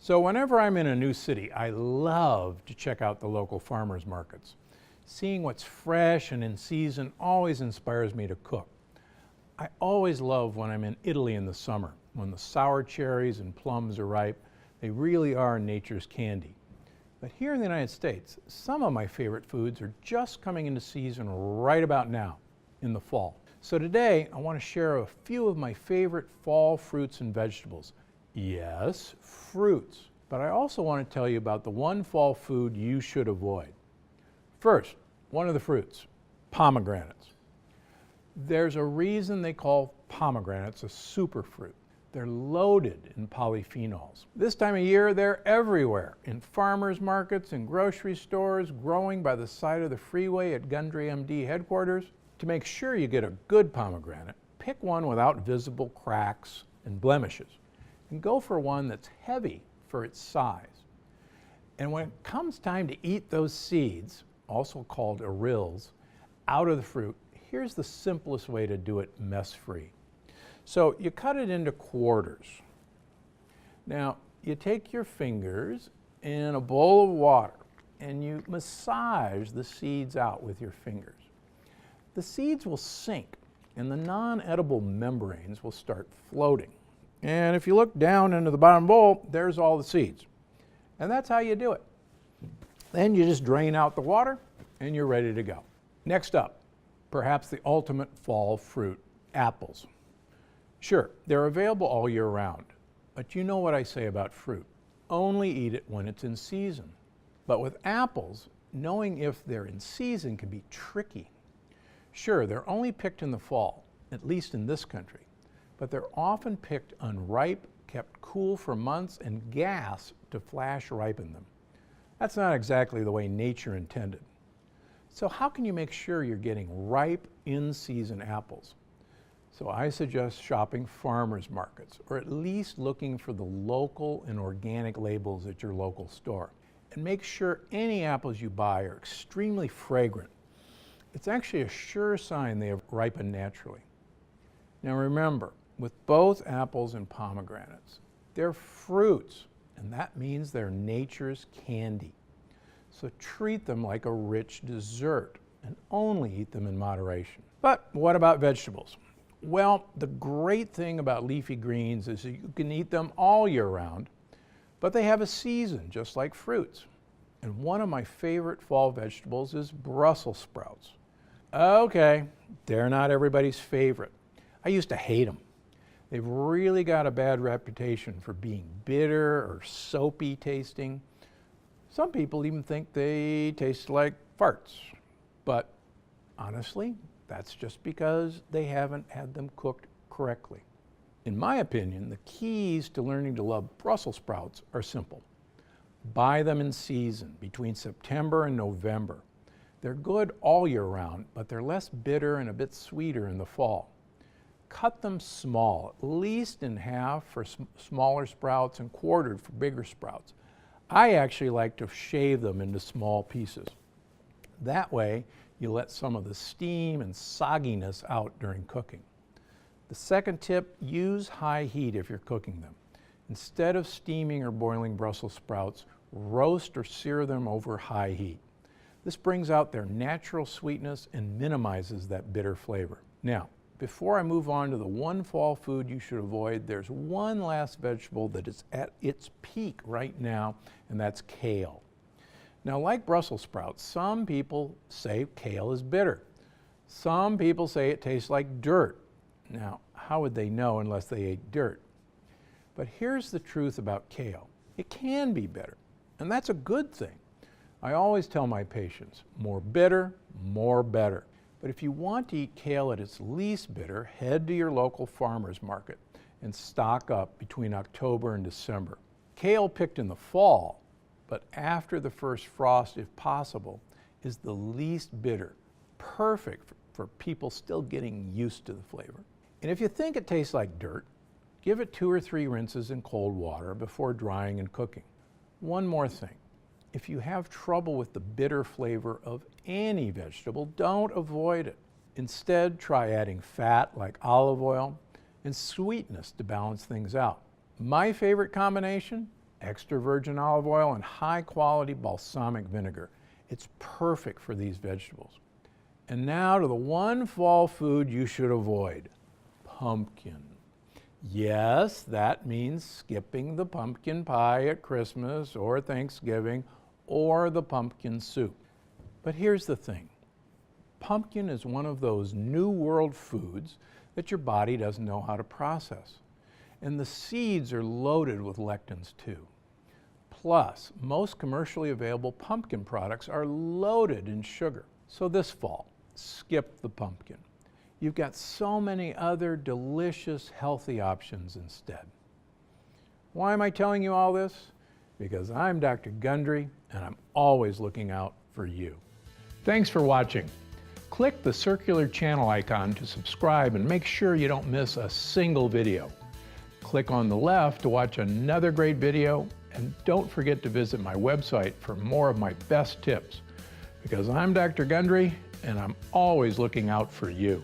So whenever I'm in a new city, I love to check out the local farmers markets. Seeing what's fresh and in season always inspires me to cook. I always love when I'm in Italy in the summer, when the sour cherries and plums are ripe. They really are nature's candy. But here in the United States, some of my favorite foods are just coming into season right about now, in the fall. So today, I want to share a few of my favorite fall fruits and vegetables. Yes, fruits. But I also want to tell you about the one fall food you should avoid. First, one of the fruits, pomegranates. There's a reason they call pomegranates a superfruit. They're loaded in polyphenols. This time of year, they're everywhere, in farmers markets, in grocery stores, growing by the side of the freeway at Gundry MD headquarters. To make sure you get a good pomegranate, pick one without visible cracks and blemishes, and go for one that's heavy for its size. And when it comes time to eat those seeds, also called arils, out of the fruit, here's the simplest way to do it mess-free. So you cut it into quarters. Now, you take your fingers in a bowl of water and you massage the seeds out with your fingers. The seeds will sink and the non-edible membranes will start floating. And if you look down into the bottom bowl, there's all the seeds. And that's how you do it. Then you just drain out the water and you're ready to go. Next up, perhaps the ultimate fall fruit, apples. Sure, they're available all year round, but you know what I say about fruit. Only eat it when it's in season. But with apples, knowing if they're in season can be tricky. Sure, they're only picked in the fall, at least in this country, but they're often picked unripe, kept cool for months, and gassed to flash ripen them. That's not exactly the way nature intended. So how can you make sure you're getting ripe, in-season apples? So I suggest shopping farmers markets, or at least looking for the local and organic labels at your local store. And make sure any apples you buy are extremely fragrant. It's actually a sure sign they have ripened naturally. Now remember, with both apples and pomegranates, they're fruits, and that means they're nature's candy. So treat them like a rich dessert and only eat them in moderation. But what about vegetables? Well, the great thing about leafy greens is that you can eat them all year round, but they have a season just like fruits. And one of my favorite fall vegetables is Brussels sprouts. Okay, they're not everybody's favorite. I used to hate them. They've really got a bad reputation for being bitter or soapy tasting. Some people even think they taste like farts. But honestly, that's just because they haven't had them cooked correctly. In my opinion, the keys to learning to love Brussels sprouts are simple. Buy them in season, between September and November. They're good all year round, but they're less bitter and a bit sweeter in the fall. Cut them small, at least in half for smaller sprouts and quartered for bigger sprouts. I actually like to shave them into small pieces. That way, you let some of the steam and sogginess out during cooking. The second tip, use high heat if you're cooking them. Instead of steaming or boiling Brussels sprouts, roast or sear them over high heat. This brings out their natural sweetness and minimizes that bitter flavor. Now, before I move on to the one fall food you should avoid, there's one last vegetable that is at its peak right now, and that's kale. Now, like Brussels sprouts, some people say kale is bitter. Some people say it tastes like dirt. Now, how would they know unless they ate dirt? But here's the truth about kale. It can be bitter, and that's a good thing. I always tell my patients, more bitter, more better. But if you want to eat kale at its least bitter, head to your local farmer's market and stock up between October and December. Kale picked in the fall, but after the first frost, if possible, is the least bitter, perfect for people still getting used to the flavor. And if you think it tastes like dirt, give it 2 or 3 rinses in cold water before drying and cooking. One more thing, if you have trouble with the bitter flavor of any vegetable, don't avoid it. Instead, try adding fat like olive oil and sweetness to balance things out. My favorite combination? extra virgin olive oil, and high-quality balsamic vinegar. It's perfect for these vegetables. And now to the one fall food you should avoid, pumpkin. Yes, that means skipping the pumpkin pie at Christmas or Thanksgiving or the pumpkin soup. But here's the thing. Pumpkin is one of those new world foods that your body doesn't know how to process. And the seeds are loaded with lectins too. Plus, most commercially available pumpkin products are loaded in sugar. So this fall, skip the pumpkin. You've got so many other delicious, healthy options instead. Why am I telling you all this? Because I'm Dr. Gundry, and I'm always looking out for you. Thanks for watching. Click the circular channel icon to subscribe and make sure you don't miss a single video. Click on the left to watch another great video, and don't forget to visit my website for more of my best tips. Because I'm Dr. Gundry, and I'm always looking out for you.